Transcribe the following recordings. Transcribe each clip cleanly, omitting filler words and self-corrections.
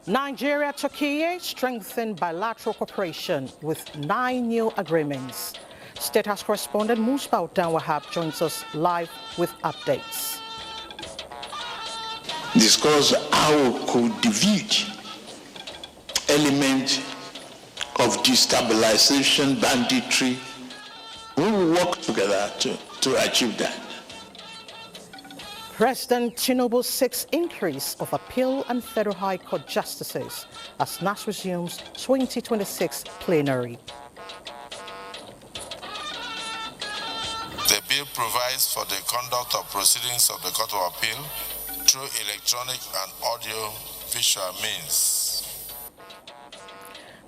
Nigeria-Turkey strengthened bilateral cooperation with 9 new agreements. State House correspondent Musbau Danwahab joins us live with updates. Discuss how we could defeat element of destabilization, banditry. We will work together to achieve that. President Tinubu seeks increase of appeal and federal high court justices as NAS resumes 2026 plenary. The bill provides for the conduct of proceedings of the Court of Appeal through electronic and audio-visual means.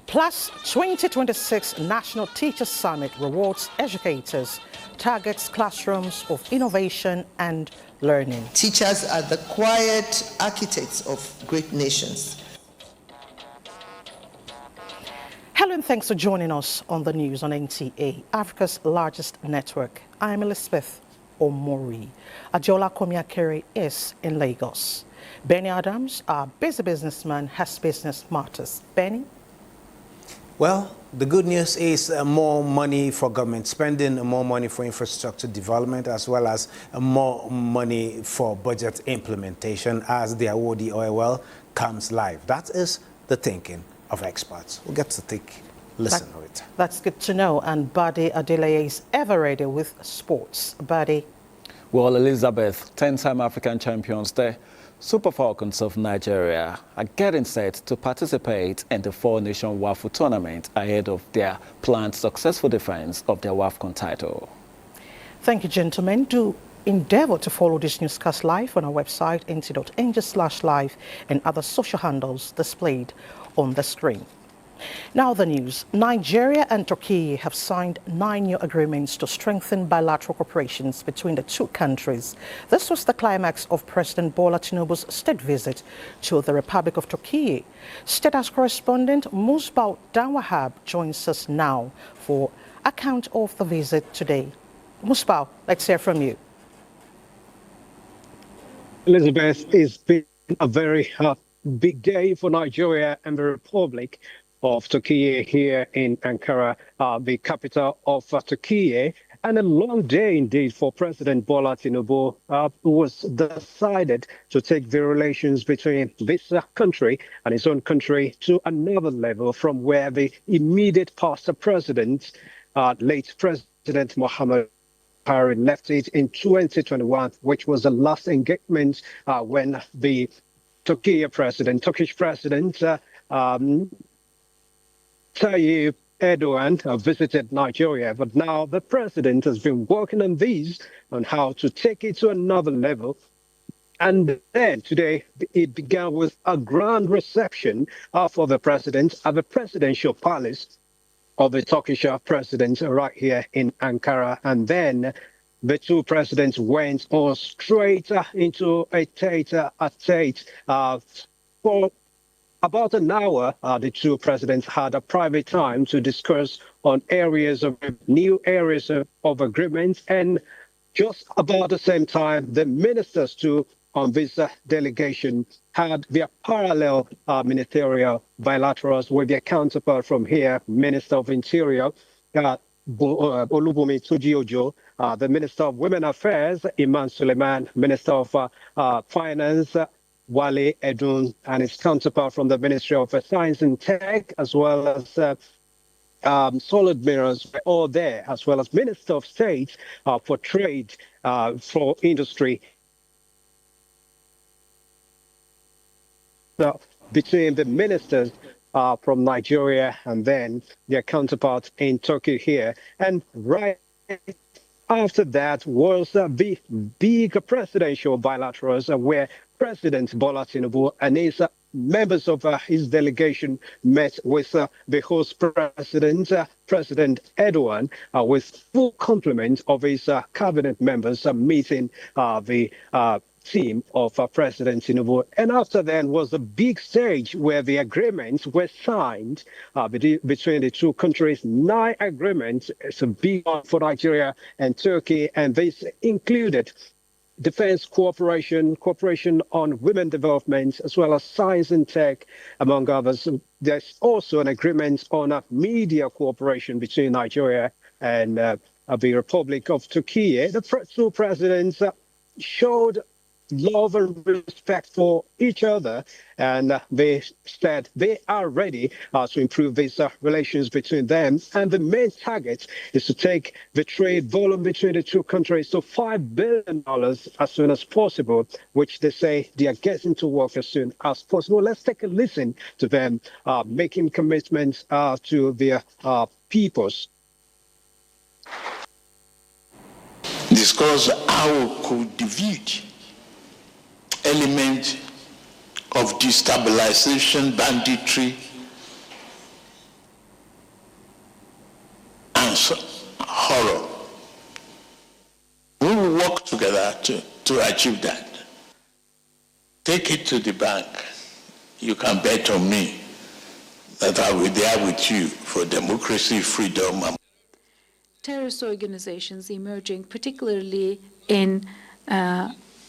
Plus, 2026 National Teachers Summit rewards educators, targets classrooms of innovation and learning. Teachers are the quiet architects of great nations. Hello and thanks for joining us on the news on NTA, Africa's largest network. I'm Elizabeth Omori. Ajola Komiakere is in Lagos. Benny Adams, our busy businessman, has business matters. Benny? Well, the good news is more money for government spending, more money for infrastructure development, as well as more money for budget implementation as the Awodi oil well comes live. That is the thinking of experts. We'll get to listen to it. That's good to know. And Bade Adeleye is ever ready with sports. Bade. Well, Elizabeth, 10-time African champions, the Super Falcons of Nigeria are getting set to participate in the Four-Nation WAFU tournament ahead of their planned successful defense of their WAFCON title. Thank you, gentlemen. Do endeavor to follow this newscast live on our website, nt.ng/live, and other social handles displayed on the screen. Now the news. Nigeria and Turkey have signed 9 new agreements to strengthen bilateral cooperations between the two countries. This was the climax of President Bola Tinubu's state visit to the Republic of Turkey. State House correspondent Musbau Danwahab joins us now for account of the visit today. Musbau, let's hear from you. Elizabeth, it's been a very big day for Nigeria and the Republic of Turkey here in Ankara, the capital of Turkey, and a long day indeed for President Bola Tinubu, who was decided to take the relations between this country and his own country to another level from where the immediate past president, late President Muhammad Buhari, left it in 2021, which was the last engagement when the Turkish President, Tayyip Erdogan visited Nigeria, but now the president has been working on these, on how to take it to another level. And then today, it began with a grand reception for the president at the presidential palace of the Turkish president right here in Ankara. And then the two presidents went on straight into a tete-a-tete for about an hour. The two presidents had a private time to discuss on new areas of agreements, and just about the same time, the ministers too on this delegation had their parallel ministerial bilaterals with their counterpart from here, Minister of Interior, Olubunmi Tunji-Ojo, the Minister of Women Affairs, Iman Suleiman, Minister of Finance, Wale Edun, and his counterpart from the Ministry of Science and Tech, as well as Solid Mirrors, were all there, as well as Minister of State for Trade, for Industry. So, between the ministers from Nigeria and then their counterparts in Turkey here. And right after that was the big presidential bilaterals where President Bola Tinubu and his members of his delegation met with the host president, President Erdogan, with full complement of his cabinet members meeting the team of President Tinubu. And after that was a big stage where the agreements were signed between the two countries. 9 agreements. It's a big one for Nigeria and Turkey, and this included defense cooperation, cooperation on women development, as well as science and tech, among others. There's also an agreement on media cooperation between Nigeria and the Republic of Turkey. The two presidents showed love and respect for each other, and they said they are ready to improve these relations between them. And the main target is to take the trade volume between the two countries to $5 billion as soon as possible, which they say they are getting to work as soon as possible. Let's take a listen to them making commitments to their peoples. Discuss how we could defeat element of destabilization, banditry, and horror. We will work together to achieve that. Take it to the bank. You can bet on me that I will be there with you for democracy, freedom, and terrorist organizations emerging, particularly in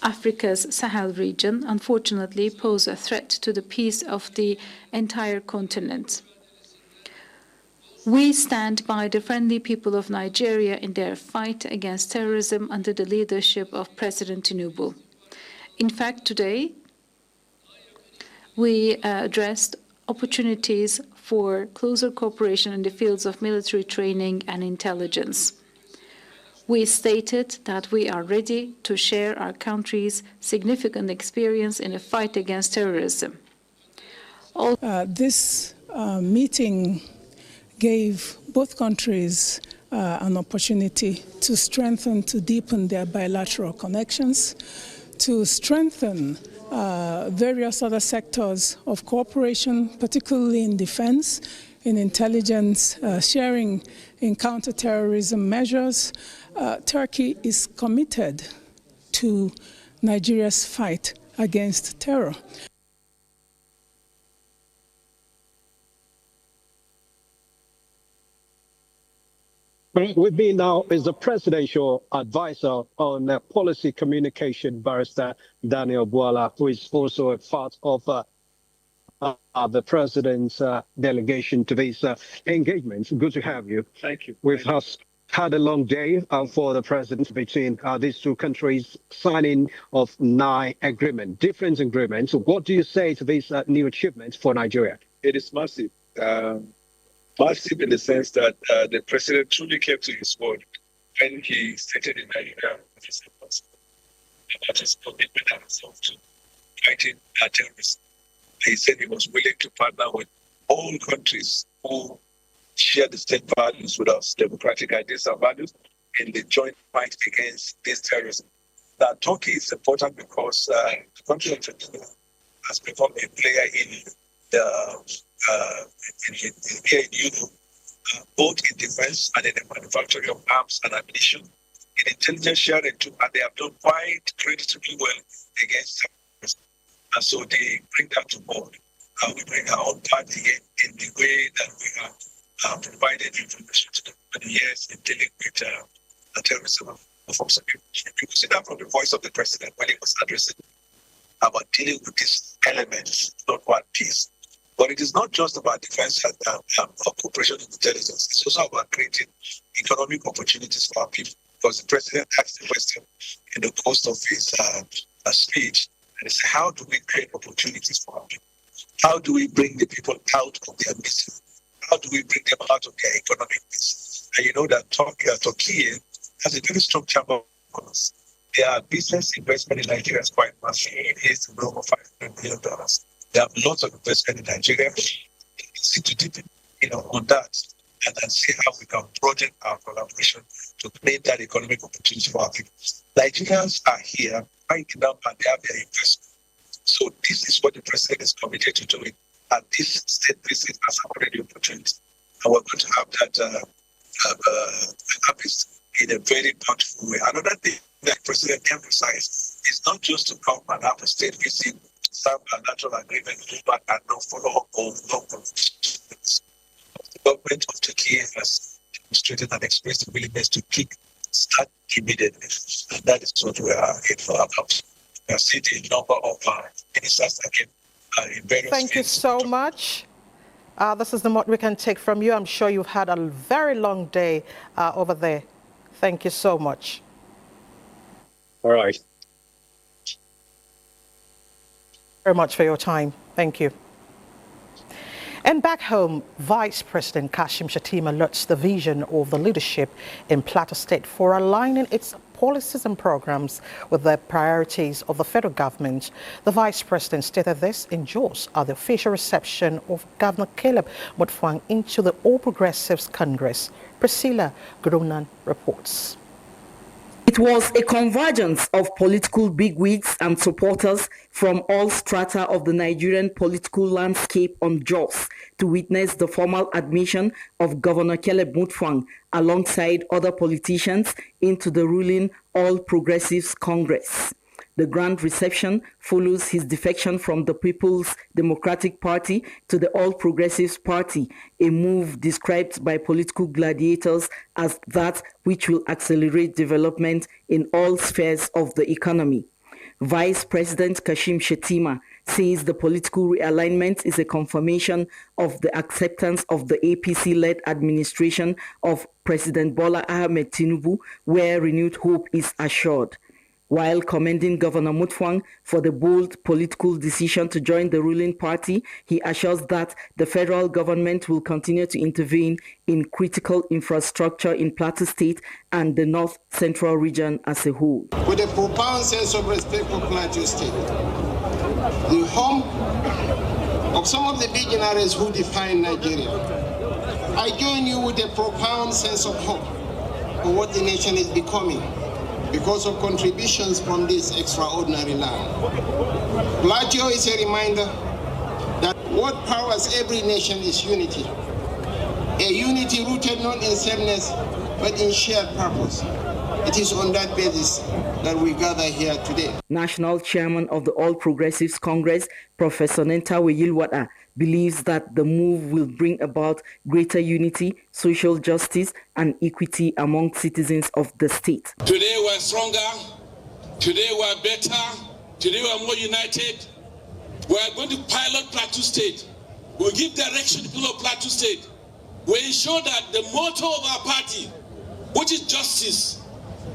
Africa's Sahel region, unfortunately pose a threat to the peace of the entire continent. We stand by the friendly people of Nigeria in their fight against terrorism under the leadership of President Tinubu. In fact, today, we addressed opportunities for closer cooperation in the fields of military training and intelligence. We stated that we are ready to share our country's significant experience in the fight against terrorism. This meeting gave both countries an opportunity to strengthen, to deepen their bilateral connections, to strengthen various other sectors of cooperation, particularly in defense, in intelligence, sharing in counterterrorism measures. Turkey is committed to Nigeria's fight against terror. With me now is the presidential advisor on policy communication, Barrister Daniel Bwala, who is also a part of the president's delegation to these engagements. Good to have you. Thank you. We've had a long day for the president between these two countries, signing of 9 agreements, different agreements. What do you say to these new achievements for Nigeria? It is massive. Massive in the sense that the president truly kept to his word when he stated in Nigeria that his commitment and himself to fighting terrorism. He said he was willing to partner with all countries who share the same values with us, democratic ideas and values, in the joint fight against this terrorism. Now, Turkey is important because the country of Turkey has become a player in the here in Europe, both in defense and in the manufacturing of arms and ammunition, in intelligence sharing too, and they have done quite creditably well against terrorism. And so they bring that to board. And we bring our own part again in the way that we have provided information to them for the years in dealing with terrorism and forms of people. You can see that from the voice of the president when he was addressing about dealing with these elements, not one piece. But it is not just about defense and cooperation and intelligence. It's also about creating economic opportunities for our people. Because the president asked the question in the course of his speech, and he said, how do we create opportunities for our people? How do we bring the people out of their misery? How do we bring them out of their economic misery? And you know that Turkey has a very strong chamber of commerce. Their business investment in Nigeria is quite massive. It is over $500 million. They have lots of investment in Nigeria. See to deepen, on that, and then see how we can broaden our collaboration to create that economic opportunity for our people. Nigerians are here, right now, and they have their investment. So this is what the president is committed to doing. And this state visit has afforded the opportunity. And we're going to have that harvest in a very bountiful way. Another thing that the president emphasized is not just to come and have a state visit, some bilateral agreement, but and not follow up on local. The government of Turkey has demonstrated and expressed willingness to kick start immediately. And that is what we are in for about. We are seeing a number of ministers again in various Thank you fields. so much. This is the most we can take from you. I'm sure you've had a very long day over there. Thank you so much. All right. Very much for your time. Thank you. And back home, Vice President Kashim Shettima launched the vision of the leadership in Plateau State for aligning its policies and programs with the priorities of the federal government. The Vice President stated this in Jos at the official reception of Governor Caleb Mutfwang into the All Progressives Congress. Priscilla Grunan reports. It was a convergence of political bigwigs and supporters from all strata of the Nigerian political landscape on Jos to witness the formal admission of Governor Caleb Mutfwang alongside other politicians into the ruling All Progressives Congress. The grand reception follows his defection from the People's Democratic Party to the All Progressives Party, a move described by political gladiators as that which will accelerate development in all spheres of the economy. Vice President Kashim Shettima says the political realignment is a confirmation of the acceptance of the APC-led administration of President Bola Ahmed Tinubu, where renewed hope is assured. While commending Governor Mutfwang for the bold political decision to join the ruling party, he assures that the federal government will continue to intervene in critical infrastructure in Plateau State and the North Central region as a whole. With a profound sense of respect for Plateau State, the home of some of the visionaries who define Nigeria, I join you with a profound sense of hope for what the nation is becoming because of contributions from this extraordinary land. Plateau is a reminder that what powers every nation is unity. A unity rooted not in sameness, but in shared purpose. It is on that basis that we gather here today. National Chairman of the All Progressives Congress, Professor Nentawe Yilwada, believes that the move will bring about greater unity, social justice, and equity among citizens of the state. Today we're stronger, today we're better, today we're more united. We're going to pilot Plateau State. We'll give direction to people of Plateau State. We'll ensure that the motto of our party, which is justice,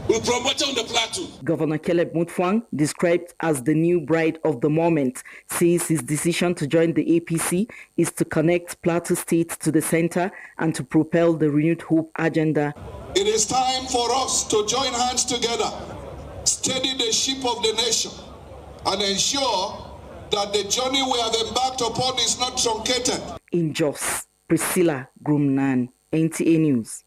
will promote on the plateau. Governor Caleb Mutfwang, described as the new bride of the moment, says his decision to join the APC is to connect Plateau State to the center and to propel the renewed hope agenda. It is time for us to join hands together, steady the ship of the nation, and ensure that the journey we have embarked upon is not truncated. In Jos, Priscilla Grumnan, NTA News.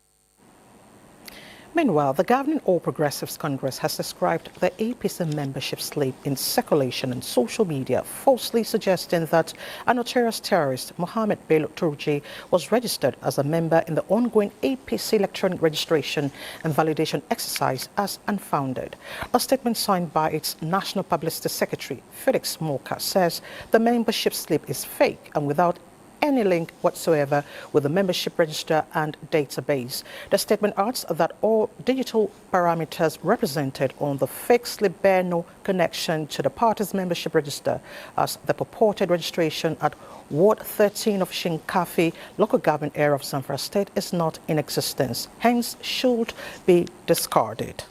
Meanwhile, the governing All Progressives Congress has described the APC membership slip in circulation on social media, falsely suggesting that a notorious terrorist, Mohammed Bello Turji, was registered as a member in the ongoing APC electronic registration and validation exercise as unfounded. A statement signed by its National Publicity Secretary, Felix Moka, says the membership slip is fake and without any link whatsoever with the membership register and database. The statement adds that all digital parameters represented on the fake slip bear no connection to the party's membership register, as the purported registration at Ward 13 of Shinkafi, local government area of Zamfara State, is not in existence, hence should be discarded.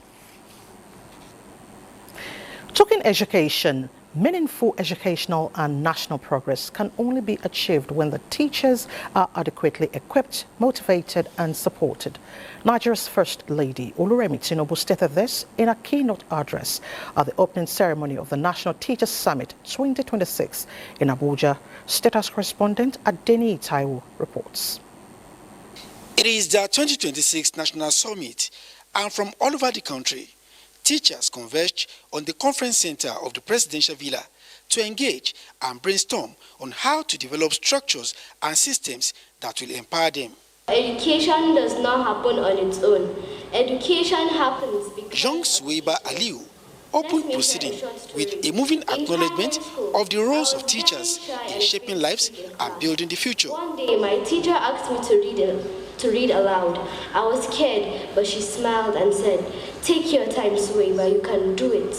Talking education, meaningful educational and national progress can only be achieved when the teachers are adequately equipped, motivated and supported. Nigeria's First Lady, Oluremi Tinubu, stated this in a keynote address at the opening ceremony of the National Teachers Summit 2026 in Abuja. State House correspondent Adeni Taiwo reports. It is the 2026 National Summit, and from all over the country, teachers converged on the conference center of the presidential villa to engage and brainstorm on how to develop structures and systems that will empower them. Education does not happen on its own. Education happens because... Jean Suweiba Aliu opened proceeding with a moving acknowledgement of the roles of teachers in shaping lives and building the future. One day my teacher asked me to to read aloud. I was scared, but she smiled and said, "Take your time, Suwaiba, you can do it."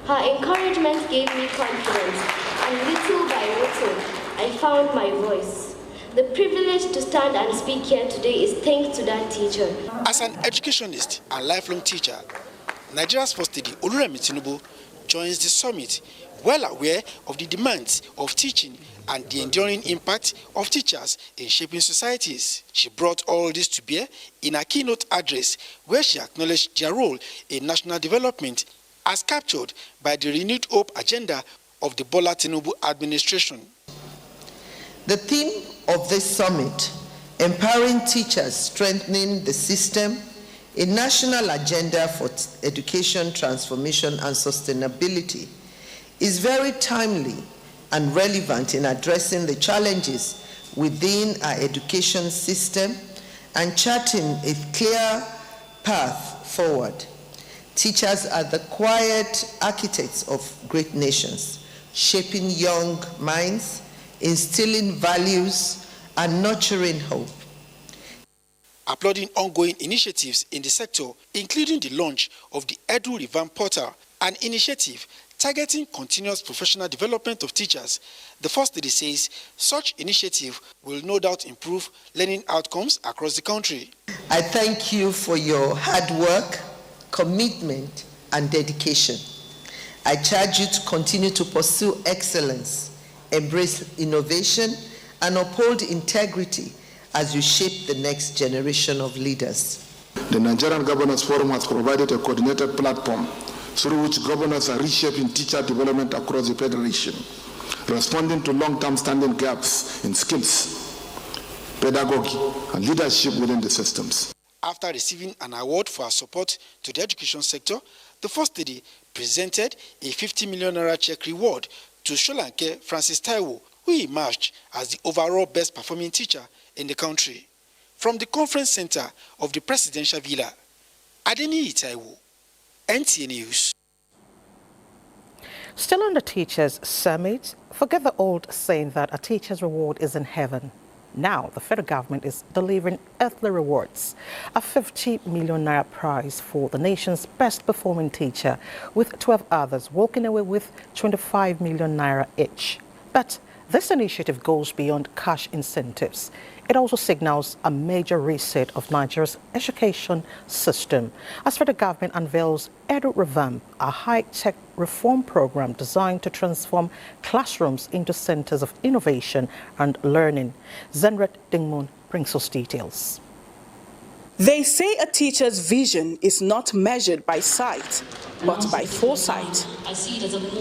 Her encouragement gave me confidence, and little by little, I found my voice. The privilege to stand and speak here today is thanks to that teacher. As an educationist and lifelong teacher, Nigeria's First Lady Oluremi Tinubu joins the summit, well aware of the demands of teaching and the enduring impact of teachers in shaping societies. She brought all this to bear in her keynote address, where she acknowledged their role in national development as captured by the renewed hope agenda of the Bola Tinubu administration. The theme of this summit, Empowering Teachers, Strengthening the System, a national agenda for education transformation and sustainability, is very timely and relevant in addressing the challenges within our education system and charting a clear path forward. Teachers are the quiet architects of great nations, shaping young minds, instilling values, and nurturing hope. Applauding ongoing initiatives in the sector, including the launch of the Edu Revamp Portal, an initiative targeting continuous professional development of teachers, the First Lady says such initiative will no doubt improve learning outcomes across the country. I thank you for your hard work, commitment, and dedication. I charge you to continue to pursue excellence, embrace innovation, and uphold integrity as you shape the next generation of leaders. The Nigerian Governors Forum has provided a coordinated platform through which governors are reshaping teacher development across the Federation, responding to long-term standing gaps in skills, pedagogy, and leadership within the systems. After receiving an award for her support to the education sector, the First Lady presented a 50 million naira check reward to Sholanke Francis Taiwo, who emerged as the overall best performing teacher in the country. From the conference center of the presidential villa, Adeniyi Taiwo, NTA News. Still on the Teachers Summit, forget the old saying that a teacher's reward is in heaven. Now, the federal government is delivering earthly rewards, a 50 million naira prize for the nation's best performing teacher, with 12 others walking away with 25 million naira each. But this initiative goes beyond cash incentives. It also signals a major reset of Nigeria's education system, as federal government unveils Edu Revamp, a high-tech reform program designed to transform classrooms into centers of innovation and learning. Zenret Dingmun brings us details. They say a teacher's vision is not measured by sight, but by foresight.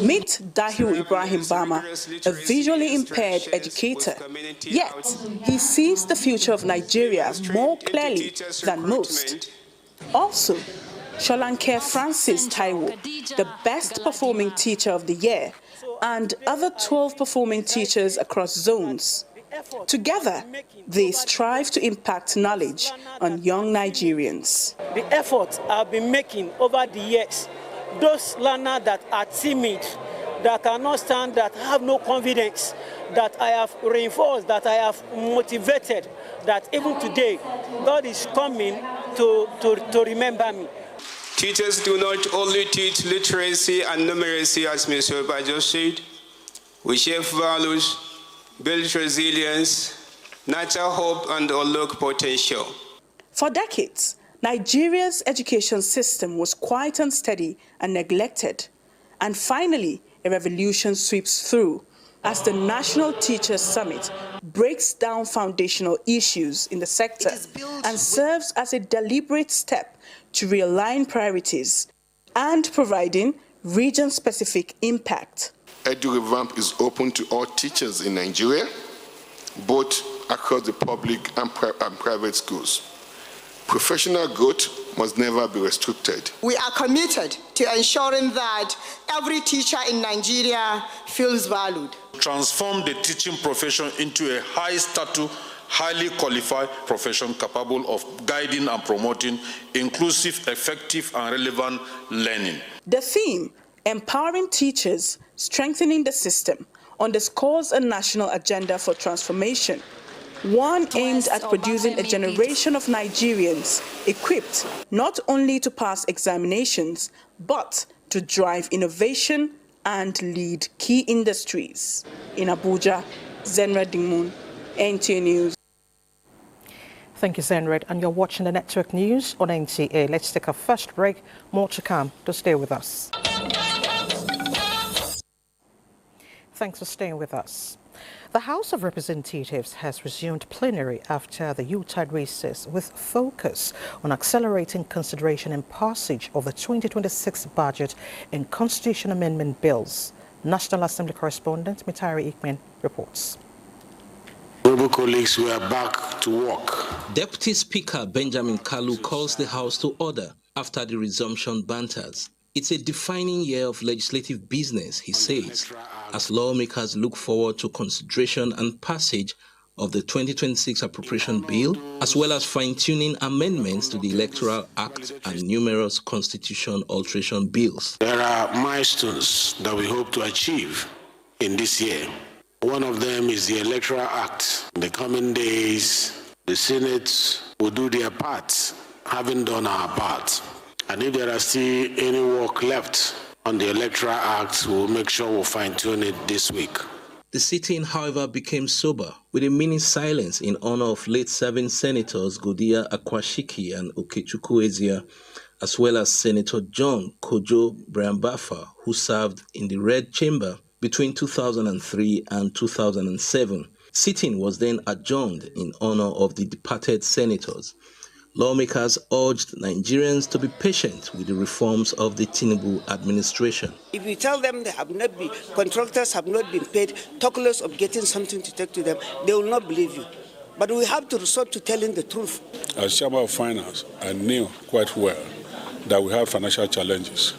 Meet Dahiru Ibrahim Bama, a visually impaired educator. Yet, he sees the future of Nigeria more clearly than most. Also, Sholanke Francis Taiwo, the best performing teacher of the year, and other 12 performing teachers across zones. Together, they strive to impact knowledge on young Nigerians. The efforts I've been making over the years, those learners that are timid, that cannot stand, that have no confidence, that I have reinforced, that I have motivated, that even today, God is coming to remember me. Teachers do not only teach literacy and numeracy, as Mr. Oba just said. We shape values, build resilience, nurture hope, and unlock potential. For decades, Nigeria's education system was quite unsteady and neglected. And finally, a revolution sweeps through as the National Teachers Summit breaks down foundational issues in the sector and serves as a deliberate step to realign priorities and providing region-specific impact. Edu Revamp is open to all teachers in Nigeria, both across the public and private schools. Professional growth must never be restricted. We are committed to ensuring that every teacher in Nigeria feels valued. Transform the teaching profession into a high-status, highly qualified profession capable of guiding and promoting inclusive, effective, and relevant learning. The theme, Empowering Teachers, Strengthening the System, underscores a national agenda for transformation. one aimed at producing a generation of Nigerians equipped not only to pass examinations, but to drive innovation and lead key industries. In Abuja, Zenra Dingmun, NTA News. Thank you, Zenred. And you're watching the Network News on NTA. Let's take a first break. More to come. To stay with us. Thanks for staying with us. The House of Representatives has resumed plenary after the Yuletide recess with focus on accelerating consideration and passage of the 2026 budget and constitution amendment bills. National Assembly correspondent Mitari Ikmen reports. Honorable colleagues, we are back to work. Deputy Speaker Benjamin Kalu calls the House to order after the resumption banters. It's a defining year of legislative business, he says, as lawmakers look forward to consideration and passage of the 2026 appropriation bill, as well as fine-tuning amendments to the Electoral Act and numerous constitution alteration bills. There are milestones that we hope to achieve in this year. One of them is the Electoral Act. In the coming days, the Senate will do their part, having done our part. And if there are still any work left on the Electoral Act, we'll make sure we'll fine-tune it this week. The sitting, however, became sober, with a minute silence in honor of late serving Senators Godia Akwashiki and Okechukwu Ezia, as well as Senator John Kojo Briambafa, who served in the Red Chamber between 2003 and 2007. Sitting was then adjourned in honor of the departed senators. Lawmakers urged Nigerians to be patient with the reforms of the Tinubu administration. If you tell them contractors have not been paid, talk less of getting something to take to them, they will not believe you. But we have to resort to telling the truth. As Chairman of Finance, I knew quite well that we had financial challenges,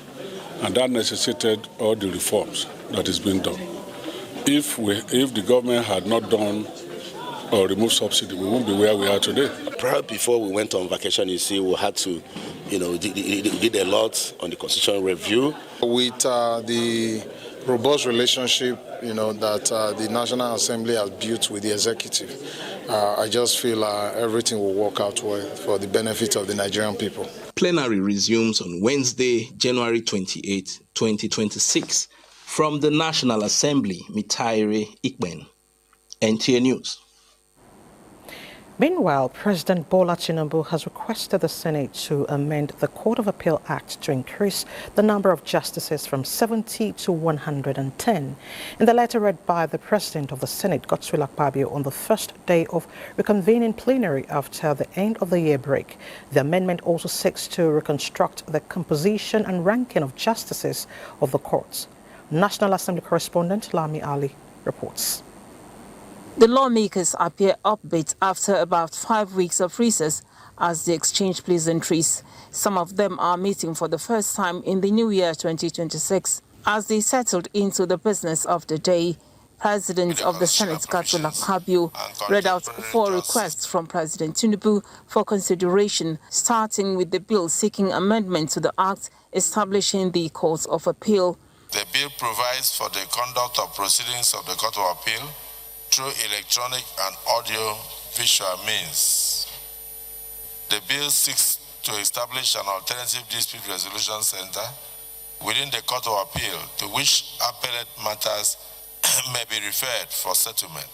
and that necessitated all the reforms that is being done. If the government had not done or removed subsidy, we won't be where we are today. Before we went on vacation, you see, we had to, did a lot on the constitutional review. With the robust relationship, that the National Assembly has built with the executive, I just feel everything will work out well for the benefit of the Nigerian people. Plenary resumes on Wednesday, January 28, 2026. From the National Assembly, Mitaire Ikben, NTA News. Meanwhile, President Bola Tinubu has requested the Senate to amend the Court of Appeal Act to increase the number of justices from 70 to 110. In the letter read by the President of the Senate, Godswill Akpabio, on the first day of reconvening plenary after the end of the year break, the amendment also seeks to reconstruct the composition and ranking of justices of the courts. National Assembly correspondent Lami Ali reports. The lawmakers appear upbeat after about 5 weeks of recess as they exchange pleasantries. Some of them are meeting for the first time in the new year 2026. As they settled into the business of the day, President of the Senate, Godswill Akpabio, read out 4 requests from President Tinubu for consideration, starting with the bill seeking amendment to the Act establishing the Court of Appeal. The bill provides for the conduct of proceedings of the Court of Appeal through electronic and audio-visual means. The bill seeks to establish an alternative dispute resolution center within the Court of Appeal to which appellate matters may be referred for settlement.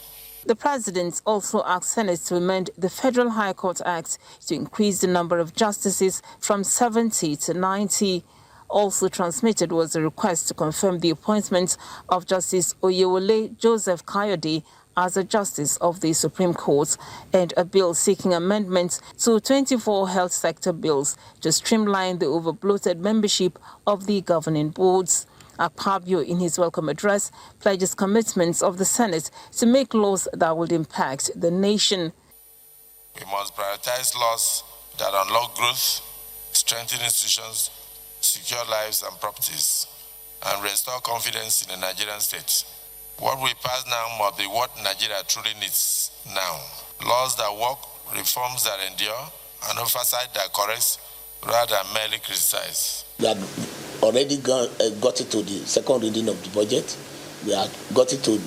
The President also asked Senate to amend the Federal High Court Act to increase the number of justices from 70 to 90. Also transmitted was a request to confirm the appointment of Justice Oyewole Joseph Kayode as a justice of the Supreme Court, and a bill seeking amendments to 24 health sector bills to streamline the over-bloated membership of the governing boards. Akpabio, in his welcome address, pledges commitments of the Senate to make laws that will impact the nation. We must prioritize laws that unlock growth, strengthen institutions, secure lives and properties, and restore confidence in the Nigerian state. What we pass now must be what Nigeria truly needs now. Laws that work, reforms that endure, and oversight that corrects rather than merely criticize. We have already got it to the second reading of the budget. We have got it to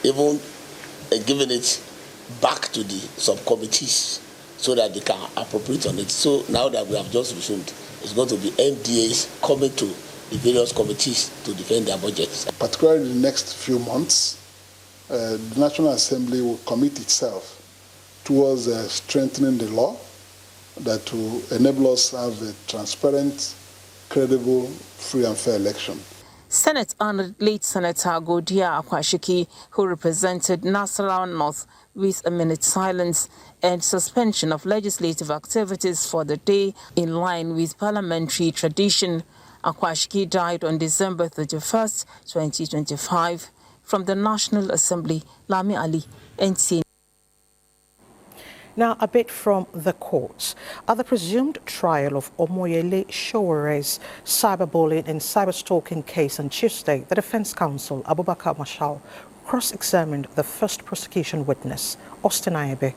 even giving it back to the subcommittees so that they can appropriate on it. So now that we have just resumed, it's going to be NTAs coming to the various committees to defend their budgets. Particularly in the next few months, the National Assembly will commit itself towards strengthening the law that will enable us to have a transparent, credible, free and fair election. Senate honored late Senator Godia Akwashiki, who represented Nasarawa North, with a minute's silence and suspension of legislative activities for the day in line with parliamentary tradition. Akwashiki died on December 31st, 2025. From the National Assembly, Lami Ali, NTA. Now, a bit from the courts. At the presumed trial of Omoyele Showere's cyberbullying and cyberstalking case on Tuesday, the defense counsel, Abubakar Marshal, cross-examined the first prosecution witness. Austin Ayebe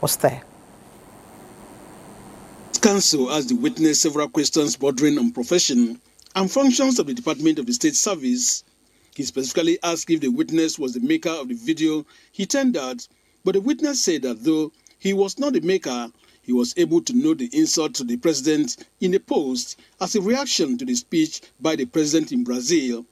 was there. Counsel asked the witness several questions bordering on profession and functions of the Department of the State Service. He specifically asked if the witness was the maker of the video he tendered, but the witness said that though he was not the maker, he was able to note the insult to the president in a post as a reaction to the speech by the president in Brazil.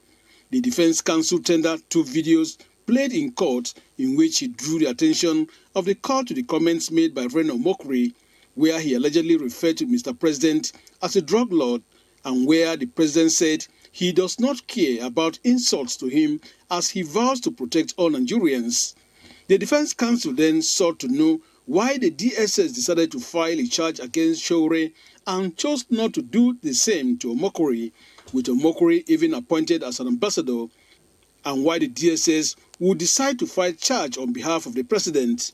The defense counsel tendered 2 videos played in court in which he drew the attention of the court to the comments made by Reno Mokri, where he allegedly referred to Mr. President as a drug lord and where the president said he does not care about insults to him as he vows to protect all Nigerians. The defense counsel then sought to know why the DSS decided to file a charge against Showore and chose not to do the same to Omokori, with Omokori even appointed as an ambassador, and why the DSS would decide to file charge on behalf of the president.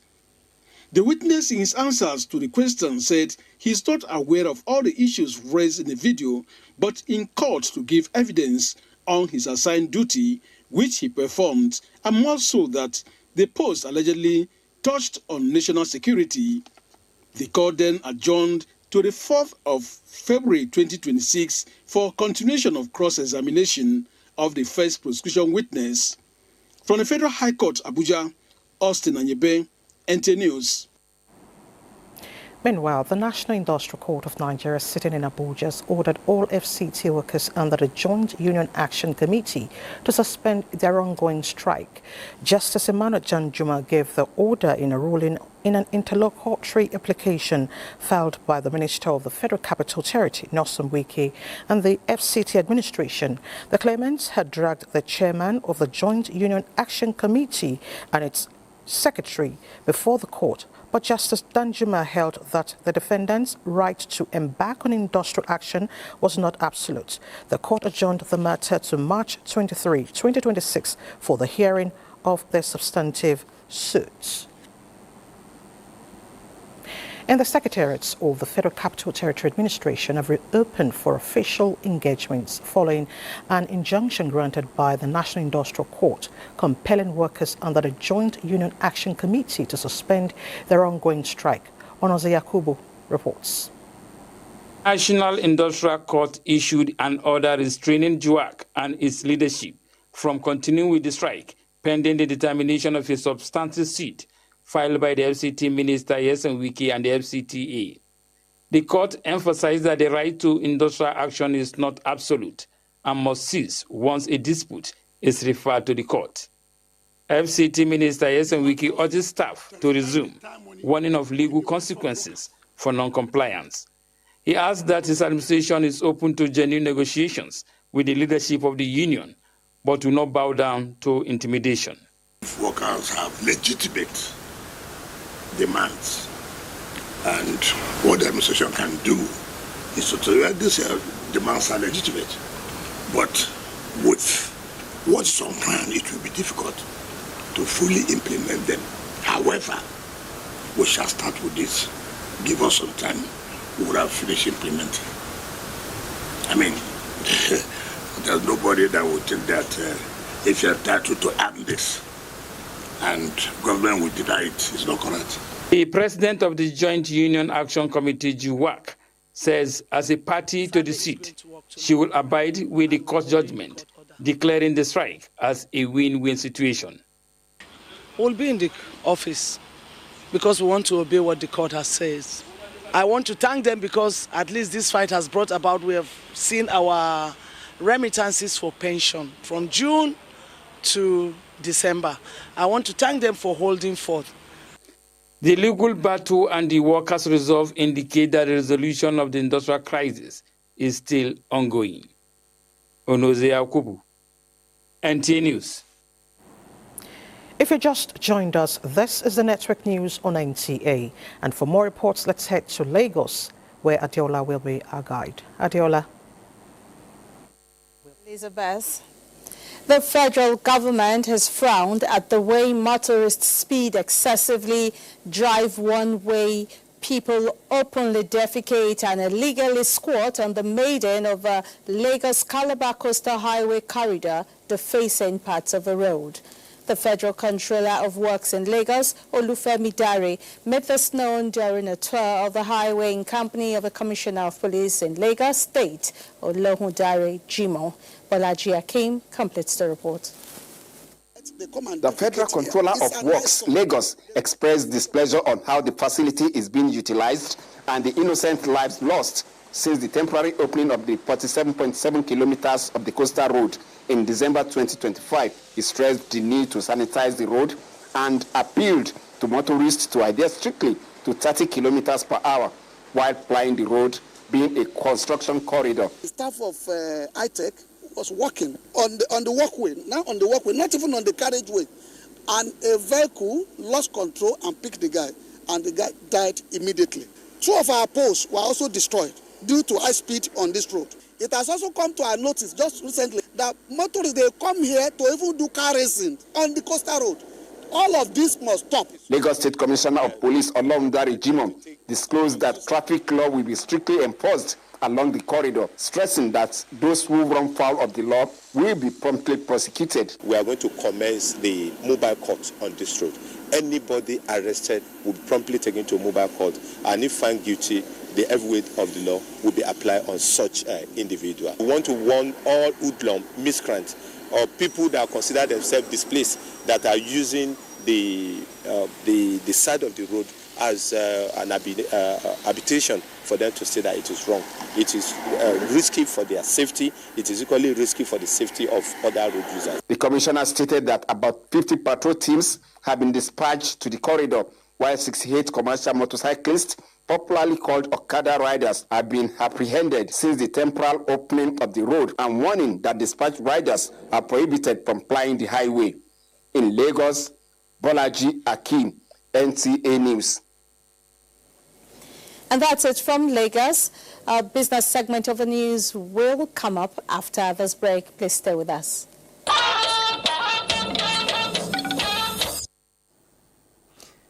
The witness in his answers to the question said he is not aware of all the issues raised in the video, but in court to give evidence on his assigned duty, which he performed, and more so that the post allegedly touched on national security. The court then adjourned to the 4th of February 2026 for continuation of cross-examination of the first prosecution witness. From the Federal High Court, Abuja, Austin Anyebe, NTA News. Meanwhile, the National Industrial Court of Nigeria sitting in Abuja has ordered all FCT workers under the Joint Union Action Committee to suspend their ongoing strike. Justice Emmanuel Janjuma gave the order in a ruling in an interlocutory application filed by the Minister of the Federal Capital Territory, Nelson Wike, and the FCT administration. The claimants had dragged the chairman of the Joint Union Action Committee and its secretary before the court, but Justice Danjuma held that the defendants' right to embark on industrial action was not absolute. The court adjourned the matter to March 23, 2026 for the hearing of their substantive suits. And the secretariats of the Federal Capital Territory Administration have reopened for official engagements following an injunction granted by the National Industrial Court, compelling workers under the Joint Union Action Committee to suspend their ongoing strike. Onoze Yakubu reports. National Industrial Court issued an order restraining JUAC and its leadership from continuing with the strike, pending the determination of a substantive suit filed by the FCT Minister Nyesom Wike and the FCTA. The court emphasized that the right to industrial action is not absolute and must cease once a dispute is referred to the court. FCT Minister Nyesom Wike urges staff to resume, warning of legal consequences for non-compliance. He adds that his administration is open to genuine negotiations with the leadership of the union, but will not bow down to intimidation. If workers have legitimate demands, and what the administration can do is to tell that these demands are legitimate, but with what's on plan, it will be difficult to fully implement them. However, we shall start with this. Give us some time, we will have finished implementing. I mean, there's nobody that would think that if you're entitled to earn this, and government will deny it. It's not correct. The president of the Joint Union Action Committee, JUAC, says as a party to the suit, she will abide with the court judgment, declaring the strike as a win-win situation. We'll be in the office because we want to obey what the court has said. I want to thank them because at least this fight has brought about, we have seen our remittances for pension from June to December. I want to thank them for holding forth. The legal battle and the workers' resolve indicate that the resolution of the industrial crisis is still ongoing. Onoze Akubu, NTA News. If you just joined us, this is the network news on NTA. And for more reports, let's head to Lagos, where Adiola will be our guide. Adiola. Elizabeth. The federal government has frowned at the way motorists speed excessively, drive one-way, people openly defecate and illegally squat on the maiden of a Lagos-Calabar Coastal Highway corridor, the facing parts of the road. The Federal Controller of Works in Lagos, Olufemi Dare, made this known during a tour of the highway in company of the Commissioner of Police in Lagos State, Olohun Dare Jimo. Bolaji Akim completes the report. The Federal Controller of Works, Lagos, expressed displeasure on how the facility is being utilized and the innocent lives lost since the temporary opening of the 47.7 kilometers of the coastal road in December 2025. He stressed the need to sanitize the road and appealed to motorists to adhere strictly to 30 kilometers per hour while plying the road, being a construction corridor. The staff of ITEC was walking on the walkway, not on the walkway, not even on the carriageway, and a vehicle lost control and picked the guy, and the guy died immediately. 2 of our posts were also destroyed due to high speed on this road. It has also come to our notice just recently that motorists, they come here to even do car racing on the coastal road. All of this must stop. Lagos State Commissioner of Police Olohun Dare Jimo disclosed that traffic law will be strictly enforced along the corridor, stressing that those who run foul of the law will be promptly prosecuted. We are going to commence the mobile court on this road. Anybody arrested will be promptly taken to a mobile court, and if found guilty, the heavyweight of the law will be applied on such individual. We want to warn all hoodlum, miscreants, or people that consider themselves displaced that are using the side of the road as an habitation for them to say that it is wrong. It is risky for their safety. It is equally risky for the safety of other road users. The commissioner stated that about 50 patrol teams have been dispatched to the corridor, while 68 commercial motorcyclists, popularly called Okada riders, have been apprehended since the temporal opening of the road, and warning that dispatched riders are prohibited from plying the highway. In Lagos, Bolaji Akim, NTA News. And that's it from Lagos. Our business segment of the news will come up after this break. Please stay with us.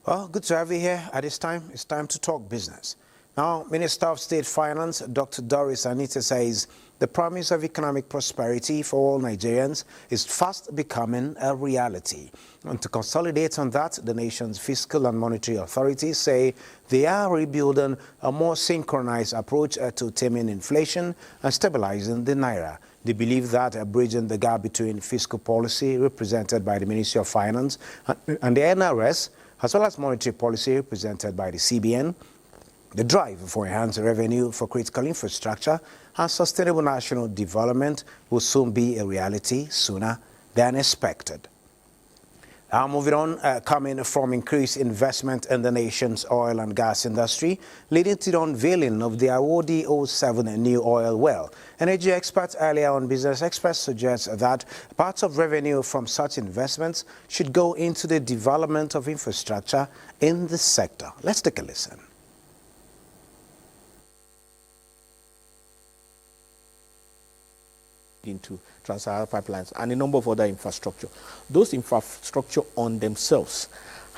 Well, good to have you here at this time. It's time to talk business. Now, Minister of State Finance, Dr. Doris Anita, says the promise of economic prosperity for all Nigerians is fast becoming a reality. And to consolidate on that, the nation's fiscal and monetary authorities say they are rebuilding a more synchronized approach to taming inflation and stabilizing the naira. They believe that bridging the gap between fiscal policy represented by the Ministry of Finance and the NRS, as well as monetary policy represented by the CBN, the drive for enhanced revenue for critical infrastructure and sustainable national development will soon be a reality sooner than expected. Now moving on, coming from increased investment in the nation's oil and gas industry, leading to the unveiling of the Awodi 07 new oil well. Energy experts earlier on Business Express suggest that parts of revenue from such investments should go into the development of infrastructure in the sector. Let's take a listen. Into Trans-Saharan pipelines and a number of other infrastructure. Those infrastructure on themselves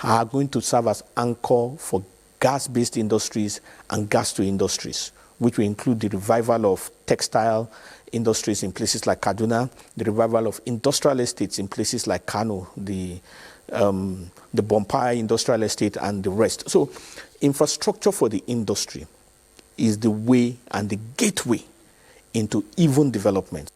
are going to serve as anchor for gas-based industries and gas-to-industries, which will include the revival of textile industries in places like Kaduna, the revival of industrial estates in places like Kano, the Bompire Industrial Estate, and the rest. So infrastructure for the industry is the way and the gateway into even development.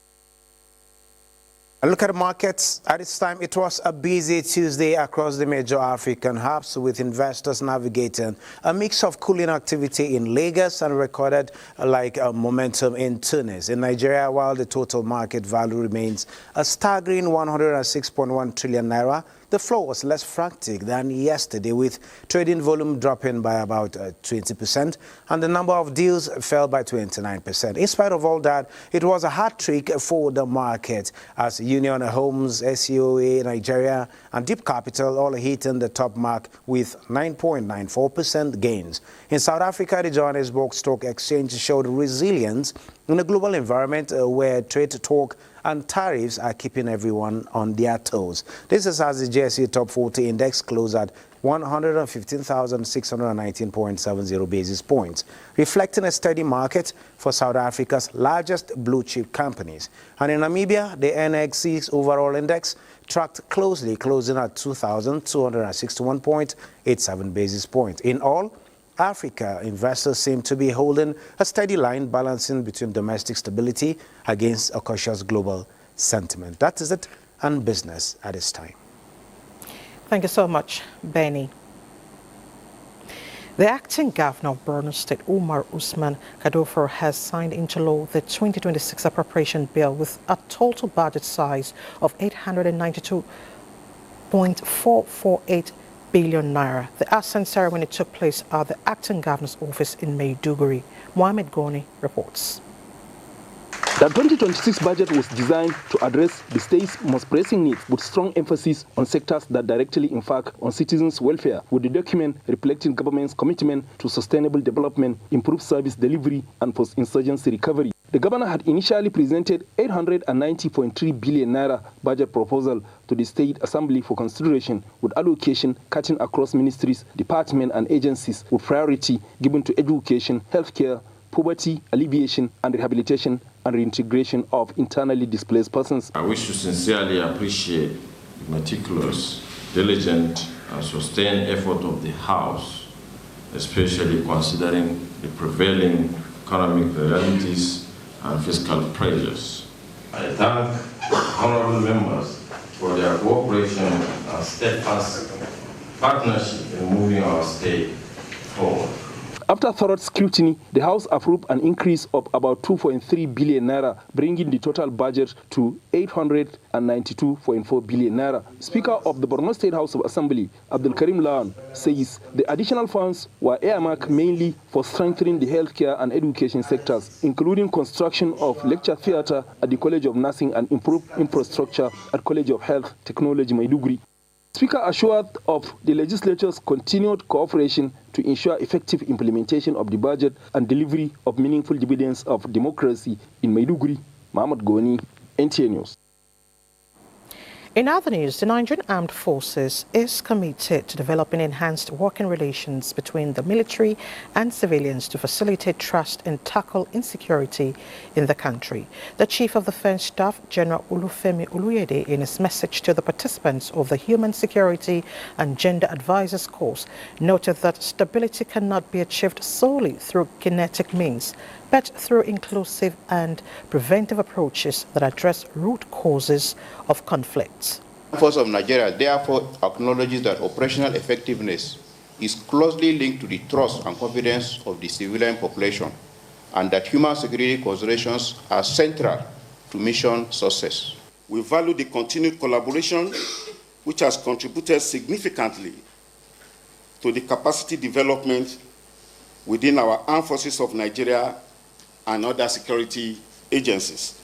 A look at the markets. At this time, it was a busy Tuesday across the major African hubs, with investors navigating a mix of cooling activity in Lagos and recorded momentum in Tunis. In Nigeria, while the total market value remains a staggering 106.1 trillion naira, the flow was less frantic than yesterday, with trading volume dropping by about 20% and the number of deals fell by 29%. In spite of all that, it was a hard trick for the market, as Union Homes, SEOA, Nigeria and Deep Capital all hitting the top mark with 9.94% gains. In South Africa, the Johannesburg Stock Exchange showed resilience in a global environment where trade talk and tariffs are keeping everyone on their toes. This is as the JSE Top 40 Index closed at 115,619.70 basis points, reflecting a steady market for South Africa's largest blue-chip companies. And in Namibia, the NXC's overall index tracked closely, closing at 2,261.87 basis points. In all, Africa investors seem to be holding a steady line, balancing between domestic stability against a cautious global sentiment. That is it on business at this time. Thank you so much, Benny. The acting governor of Borno State, Umar Usman Kadofur, has signed into law the 2026 appropriation bill with a total budget size of 892.448 billion naira. The assent ceremony took place at the acting governor's office in Maiduguri. Mohamed Goni reports. The 2026 budget was designed to address the state's most pressing needs, with strong emphasis on sectors that directly impact on citizens' welfare, with the document reflecting government's commitment to sustainable development, improved service delivery, and post-insurgency recovery. The governor had initially presented 890.3 billion naira budget proposal to the State Assembly for consideration, with allocation cutting across ministries, departments, and agencies, with priority given to education, healthcare, poverty alleviation and rehabilitation, and reintegration of internally displaced persons. I wish to sincerely appreciate the meticulous, diligent, and sustained effort of the House, especially considering the prevailing economic realities and fiscal pressures. I thank honorable members for their cooperation and steadfast partnership in moving our state forward. After thorough scrutiny, the House approved an increase of about 2.3 billion naira, bringing the total budget to 892.4 billion naira. Speaker of the Borno State House of Assembly, Abdul Karim Lawan, says the additional funds were earmarked mainly for strengthening the healthcare and education sectors, including construction of lecture theatre at the College of Nursing and improved infrastructure at College of Health Technology, Maiduguri. Speaker assured of the legislature's continued cooperation to ensure effective implementation of the budget and delivery of meaningful dividends of democracy in Maiduguri. Mohamed Goni, NTA News. In other news, the Nigerian Armed Forces is committed to developing enhanced working relations between the military and civilians to facilitate trust and tackle insecurity in the country. The Chief of Defense Staff, General Olufemi Oluyede, in his message to the participants of the Human Security and Gender Advisors course, noted that stability cannot be achieved solely through kinetic means, but through inclusive and preventive approaches that address root causes of conflicts. The Force of Nigeria therefore acknowledges that operational effectiveness is closely linked to the trust and confidence of the civilian population, and that human security considerations are central to mission success. We value the continued collaboration, which has contributed significantly to the capacity development within our Armed Forces of Nigeria and other security agencies.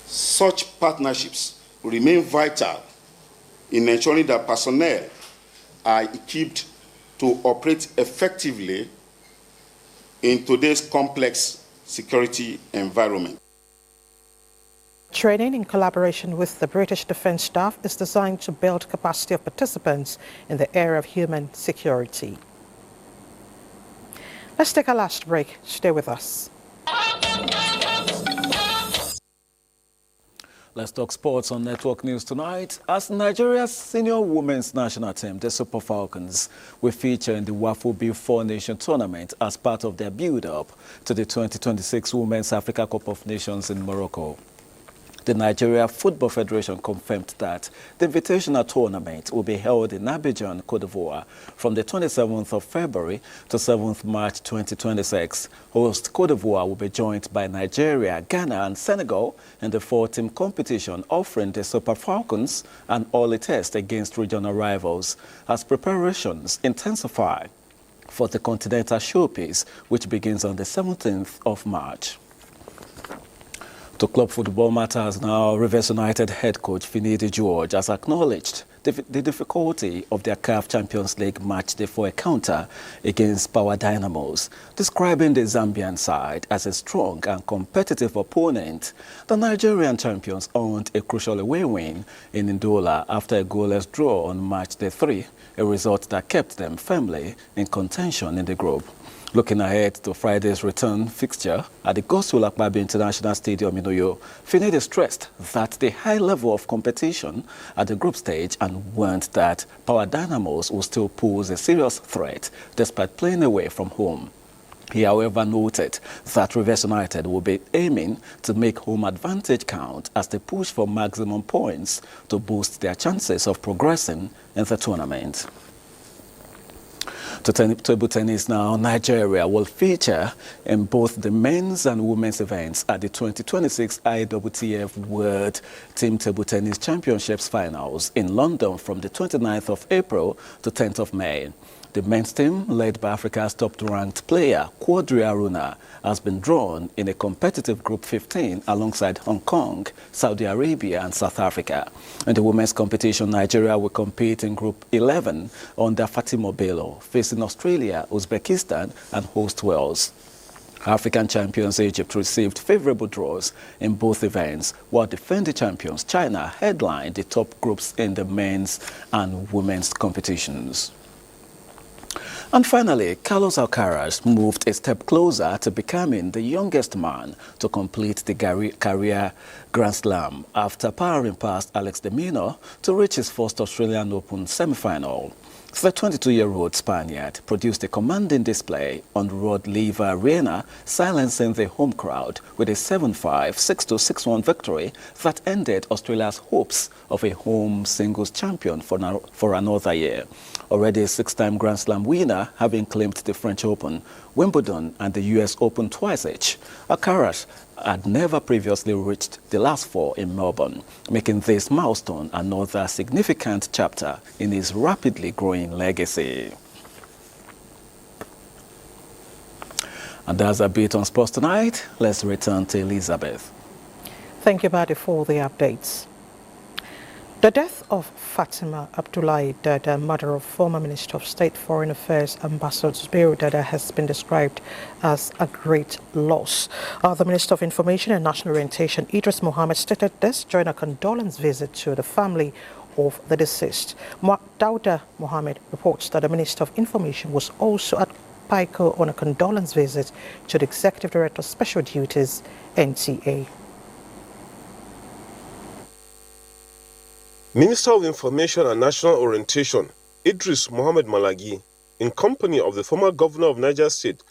Such partnerships remain vital in ensuring that personnel are equipped to operate effectively in today's complex security environment. Training in collaboration with the British Defence Staff is designed to build capacity of participants in the area of human security. Let's take a last break. Stay with us. Let's talk sports on Network News tonight. As Nigeria's senior women's national team, the Super Falcons, will feature in the WAFU B4 Nation tournament as part of their build-up to the 2026 Women's Africa Cup of Nations in Morocco. The Nigeria Football Federation confirmed that the invitational tournament will be held in Abidjan, Cote d'Ivoire from the 27th of February to 7th March 2026. Host Cote d'Ivoire will be joined by Nigeria, Ghana and Senegal in the 4-team competition, offering the Super Falcons an early test against regional rivals as preparations intensify for the Continental Showpiece, which begins on the 17th of March. To club football matters now, Rivers United head coach Finidi George has acknowledged the difficulty of their CAF Champions League match day for a counter against Power Dynamos, describing the Zambian side as a strong and competitive opponent. The Nigerian champions earned a crucial away win in Ndola after a goalless draw on match day 3, a result that kept them firmly in contention in the group. Looking ahead to Friday's return fixture at the Godswill Akpabio International Stadium in Uyo, Finidi stressed that the high level of competition at the group stage and warned that Power Dynamos will still pose a serious threat despite playing away from home. He, however, noted that Rivers United will be aiming to make home advantage count as they push for maximum points to boost their chances of progressing in the tournament. To table tennis now, Nigeria will feature in both the men's and women's events at the 2026 IWTF World Team Table Tennis Championships Finals in London from the 29th of April to 10th of May. The men's team, led by Africa's top-ranked player, Quadri Aruna, has been drawn in a competitive Group 15 alongside Hong Kong, Saudi Arabia and South Africa. In the women's competition, Nigeria will compete in Group 11 under Fatima Bello, facing Australia, Uzbekistan and host Wales. African champions Egypt received favorable draws in both events, while defending champions China headlined the top groups in the men's and women's competitions. And finally, Carlos Alcaraz moved a step closer to becoming the youngest man to complete the career Grand Slam after powering past Alex de Minaur to reach his first Australian Open semi-final. The 22-year-old Spaniard produced a commanding display on Rod Laver Arena, silencing the home crowd with a 7-5, 6-2, 6-1 victory that ended Australia's hopes of a home singles champion for another year. Already a 6-time Grand Slam winner, having claimed the French Open, Wimbledon and the US Open twice each, Alcaraz had never previously reached the last 4 in Melbourne, making this milestone another significant chapter in his rapidly growing legacy. And that's a bit on sports tonight. Let's return to Elizabeth. Thank you, Badi, for the updates. The death of Fatima Abdullahi Dada, mother of former Minister of State Foreign Affairs Ambassador Zubairu Dada, has been described as a great loss. The Minister of Information and National Orientation, Idris Mohammed, stated this during a condolence visit to the family of the deceased. Dauda Mohammed reports that the Minister of Information was also at Paiko on a condolence visit to the Executive Director of Special Duties, NTA. Minister of Information and National Orientation, Idris Mohammed Malagi, in company of the former Governor of Niger State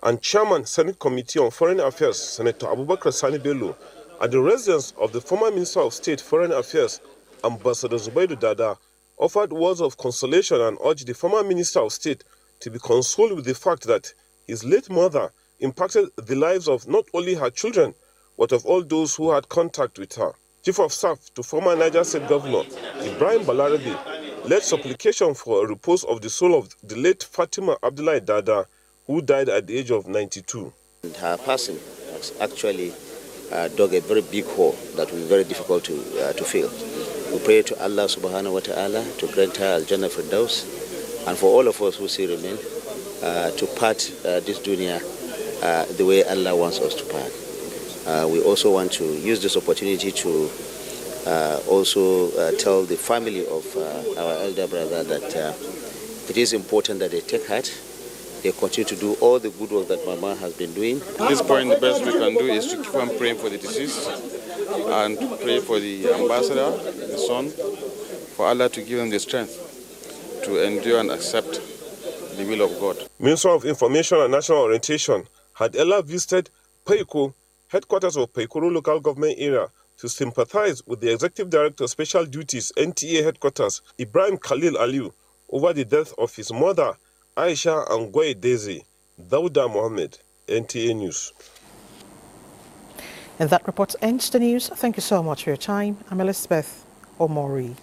and Chairman Senate Committee on Foreign Affairs, Senator Abubakar Sani Bello, at the residence of the former Minister of State Foreign Affairs, Ambassador Zubairu Dada, offered words of consolation and urged the former Minister of State to be consoled with the fact that his late mother impacted the lives of not only her children, but of all those who had contact with her. Chief of Staff to former Niger State Governor Ibrahim Balarabe led supplication for a repose of the soul of the late Fatima Abdullahi Dada, who died at the age of 92. And her passing has actually dug a very big hole that will be very difficult to fill. We pray to Allah subhanahu wa ta'ala to grant her Al-Jannah Firdaus, and for all of us who still remain, to part this dunya the way Allah wants us to part. We also want to use this opportunity to also tell the family of our elder brother that it is important that they take heart. They continue to do all the good work that Mama has been doing. At this point, the best we can do is to keep on praying for the deceased and pray for the ambassador, the son, for Allah to give him the strength to endure and accept the will of God. Minister of Information and National Orientation had earlier visited Paiko, headquarters of Paikoro local government area, to sympathize with the Executive Director Special Duties NTA headquarters Ibrahim Khalil Aliu over the death of his mother Aisha Angway Deze. Dauda Mohammed, NTA News. And that report ends the news. Thank you so much for your time. I'm Elizabeth Omori.